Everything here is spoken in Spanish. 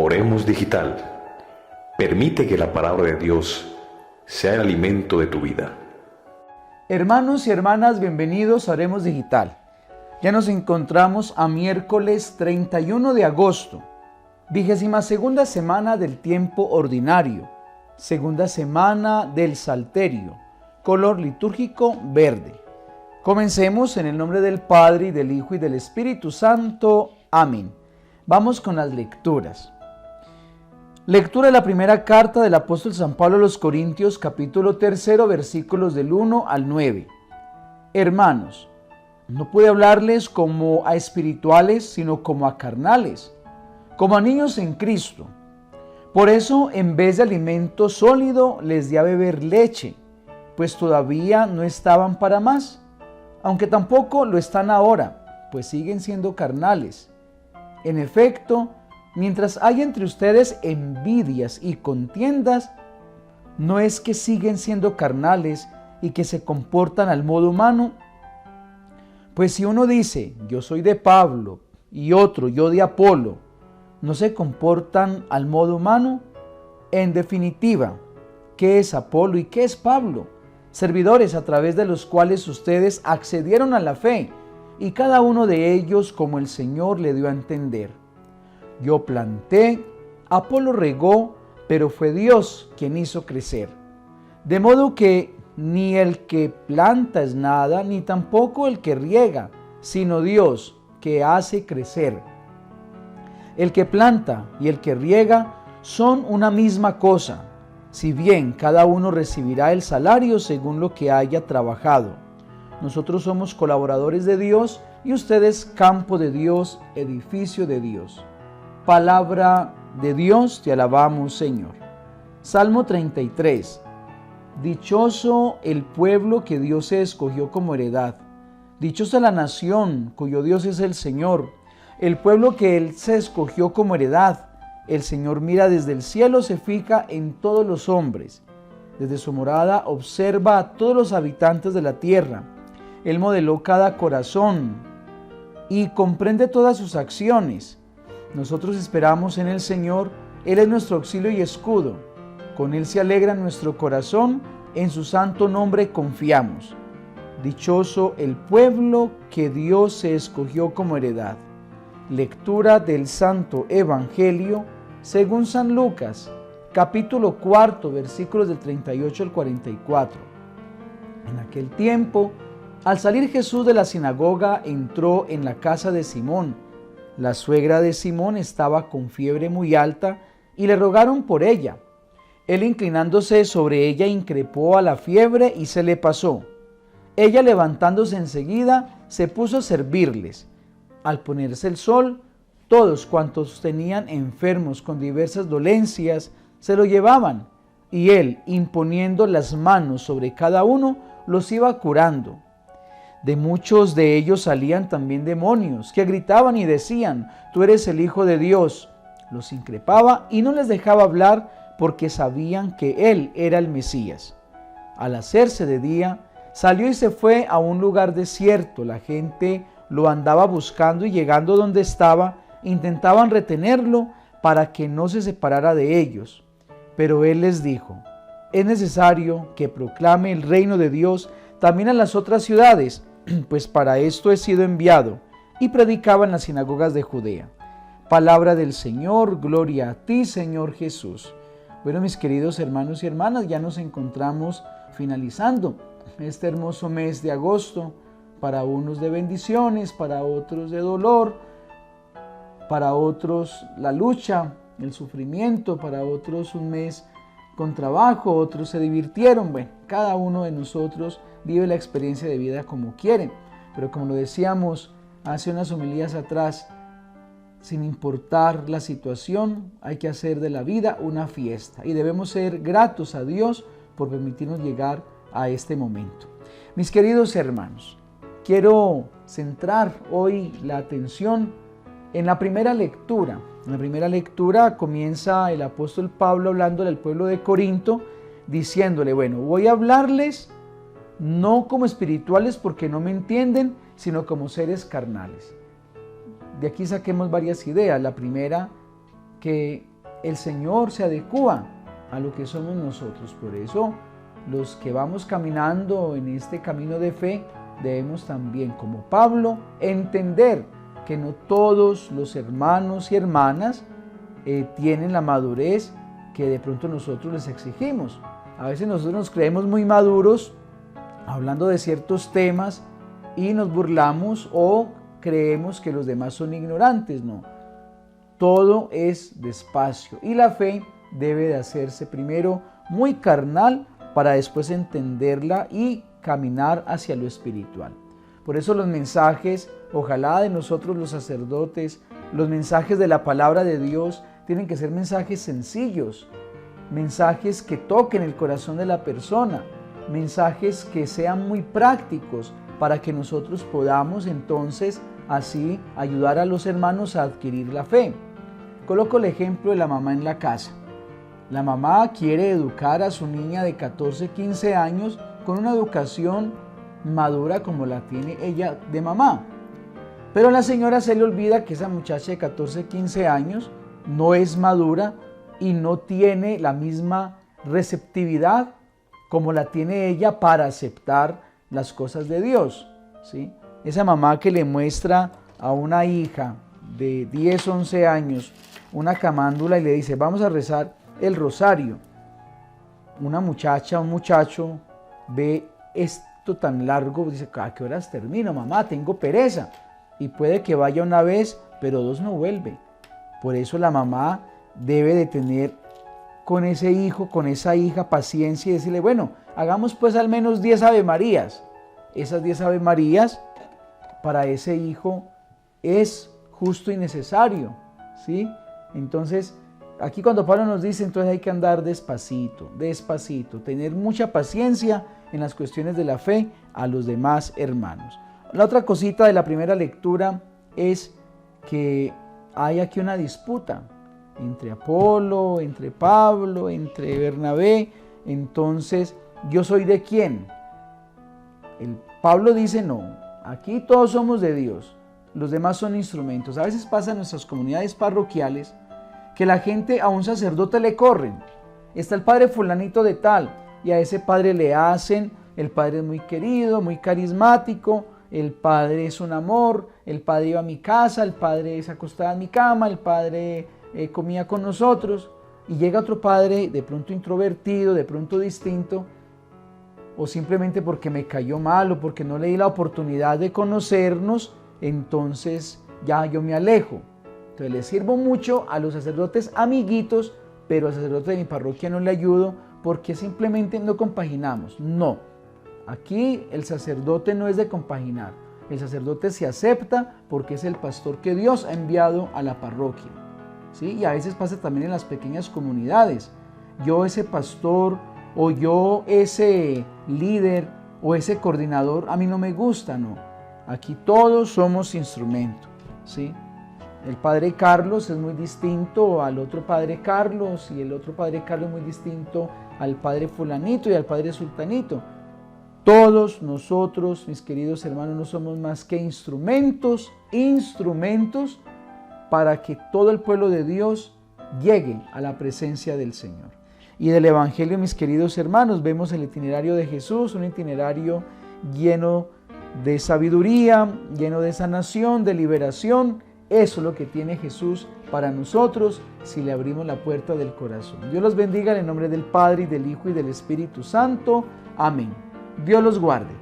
Oremos Digital. Permite que la palabra de Dios sea el alimento de tu vida. Hermanos y hermanas, bienvenidos a Oremos Digital. Ya nos encontramos a miércoles 31 de agosto, 22ª semana del tiempo ordinario, segunda semana del Salterio, color litúrgico verde. Comencemos en el nombre del Padre, y del Hijo, y del Espíritu Santo. Amén. Vamos con las lecturas. Lectura de la primera carta del apóstol San Pablo a los Corintios, capítulo 3, versículos del 1 al 9. Hermanos, no pude hablarles como a espirituales, sino como a carnales, como a niños en Cristo. Por eso, en vez de alimento sólido, les di a beber leche, pues todavía no estaban para más, aunque tampoco lo están ahora, pues siguen siendo carnales. En efecto, mientras hay entre ustedes envidias y contiendas, ¿no es que siguen siendo carnales y que se comportan al modo humano? Pues si uno dice, yo soy de Pablo, y otro, yo de Apolo, ¿no se comportan al modo humano? En definitiva, ¿qué es Apolo y qué es Pablo? Servidores a través de los cuales ustedes accedieron a la fe, y cada uno de ellos como el Señor le dio a entender. Yo planté, Apolo regó, pero fue Dios quien hizo crecer. De modo que ni el que planta es nada, ni tampoco el que riega, sino Dios que hace crecer. El que planta y el que riega son una misma cosa, si bien cada uno recibirá el salario según lo que haya trabajado. Nosotros somos colaboradores de Dios y ustedes campo de Dios, edificio de Dios. Palabra de Dios, te alabamos, Señor. Salmo 33. Dichoso el pueblo que Dios se escogió como heredad. Dichosa la nación cuyo Dios es el Señor. El pueblo que Él se escogió como heredad. El Señor mira desde el cielo, se fija en todos los hombres. Desde su morada observa a todos los habitantes de la tierra. Él modeló cada corazón y comprende todas sus acciones. Nosotros esperamos en el Señor, Él es nuestro auxilio y escudo. Con Él se alegra nuestro corazón, en su santo nombre confiamos. Dichoso el pueblo que Dios se escogió como heredad. Lectura del Santo Evangelio según San Lucas, capítulo 4, versículos del 38 al 44. En aquel tiempo, al salir Jesús de la sinagoga, entró en la casa de Simón. La suegra de Simón estaba con fiebre muy alta y le rogaron por ella. Él, inclinándose sobre ella, increpó a la fiebre y se le pasó. Ella, levantándose enseguida, se puso a servirles. Al ponerse el sol, todos cuantos tenían enfermos con diversas dolencias se lo llevaban, y él, imponiendo las manos sobre cada uno, los iba curando. De muchos de ellos salían también demonios, que gritaban y decían, tú eres el Hijo de Dios. Los increpaba y no les dejaba hablar porque sabían que él era el Mesías. Al hacerse de día, salió y se fue a un lugar desierto. La gente lo andaba buscando y llegando donde estaba, intentaban retenerlo para que no se separara de ellos. Pero él les dijo, es necesario que proclame el reino de Dios también a las otras ciudades, pues para esto he sido enviado, y predicaba en las sinagogas de Judea. Palabra del Señor, gloria a ti, Señor Jesús. Bueno, mis queridos hermanos y hermanas, ya nos encontramos finalizando este hermoso mes de agosto, para unos de bendiciones, para otros de dolor, para otros la lucha, el sufrimiento, para otros un mes con trabajo, otros se divirtieron. Bueno, cada uno de nosotros vive la experiencia de vida como quiere, pero como lo decíamos hace unas homilías atrás, sin importar la situación, hay que hacer de la vida una fiesta y debemos ser gratos a Dios por permitirnos llegar a este momento. Mis queridos hermanos, quiero centrar hoy la atención en la primera lectura. En la primera lectura comienza el apóstol Pablo hablándole al pueblo de Corinto, diciéndole, bueno, voy a hablarles no como espirituales porque no me entienden, sino como seres carnales. De aquí saquemos varias ideas. La primera, que el Señor se adecúa a lo que somos nosotros. Por eso, los que vamos caminando en este camino de fe, debemos también, como Pablo, entender que no todos los hermanos y hermanas tienen la madurez que de pronto nosotros les exigimos. A veces nosotros nos creemos muy maduros hablando de ciertos temas y nos burlamos o creemos que los demás son ignorantes. No, todo es despacio y la fe debe de hacerse primero muy carnal para después entenderla y caminar hacia lo espiritual. Por eso los mensajes, ojalá de nosotros los sacerdotes, los mensajes de la palabra de Dios tienen que ser mensajes sencillos, mensajes que toquen el corazón de la persona, mensajes que sean muy prácticos para que nosotros podamos entonces así ayudar a los hermanos a adquirir la fe. Coloco el ejemplo de la mamá en la casa. La mamá quiere educar a su niña de 14, 15 años con una educación madura como la tiene ella de mamá. Pero a la señora se le olvida que esa muchacha de 14, 15 años no es madura y no tiene la misma receptividad como la tiene ella para aceptar las cosas de Dios, ¿sí? Esa mamá que le muestra a una hija de 10, 11 años una camándula y le dice, vamos a rezar el rosario. Una muchacha, un muchacho ve esto tan largo, dice, ¿a qué horas termino, mamá? Tengo pereza. Y puede que vaya una vez, pero dos no vuelve. Por eso la mamá debe de tener con ese hijo, con esa hija, paciencia y decirle, bueno, hagamos pues al menos 10 Ave Marías. Esas 10 Ave Marías para ese hijo es justo y necesario, ¿sí? Entonces, aquí cuando Pablo nos dice, entonces hay que andar despacito, despacito, tener mucha paciencia en las cuestiones de la fe a los demás hermanos. La otra cosita de la primera lectura es que hay aquí una disputa entre Apolo, entre Pablo, entre Bernabé. Entonces, ¿yo soy de quién? Pablo dice, no, aquí todos somos de Dios, los demás son instrumentos. A veces pasa en nuestras comunidades parroquiales que la gente a un sacerdote le corren. Está el padre fulanito de tal, y a ese padre le hacen, el padre es muy querido, muy carismático, el padre es un amor, el padre iba a mi casa, el padre se acostaba en mi cama, el padre comía con nosotros, y llega otro padre de pronto introvertido, de pronto distinto, o simplemente porque me cayó mal o porque no le di la oportunidad de conocernos, entonces ya yo me alejo. Entonces le sirvo mucho a los sacerdotes amiguitos, pero al sacerdote de mi parroquia no le ayudo porque simplemente no compaginamos. No, aquí el sacerdote no es de compaginar. El sacerdote se acepta porque es el pastor que Dios ha enviado a la parroquia, ¿sí? Y a veces pasa también en las pequeñas comunidades. Yo ese pastor o yo ese líder o ese coordinador a mí no me gusta, no. Aquí todos somos instrumento, ¿sí? El padre Carlos es muy distinto al otro padre Carlos y el otro padre Carlos es muy distinto al padre fulanito y al padre sultanito. Todos nosotros, mis queridos hermanos, no somos más que instrumentos para que todo el pueblo de Dios llegue a la presencia del Señor. Y del Evangelio, mis queridos hermanos, vemos el itinerario de Jesús, un itinerario lleno de sabiduría, lleno de sanación, de liberación. Eso es lo que tiene Jesús para nosotros si le abrimos la puerta del corazón. Dios los bendiga en el nombre del Padre, y del Hijo, y del Espíritu Santo. Amén. Dios los guarde.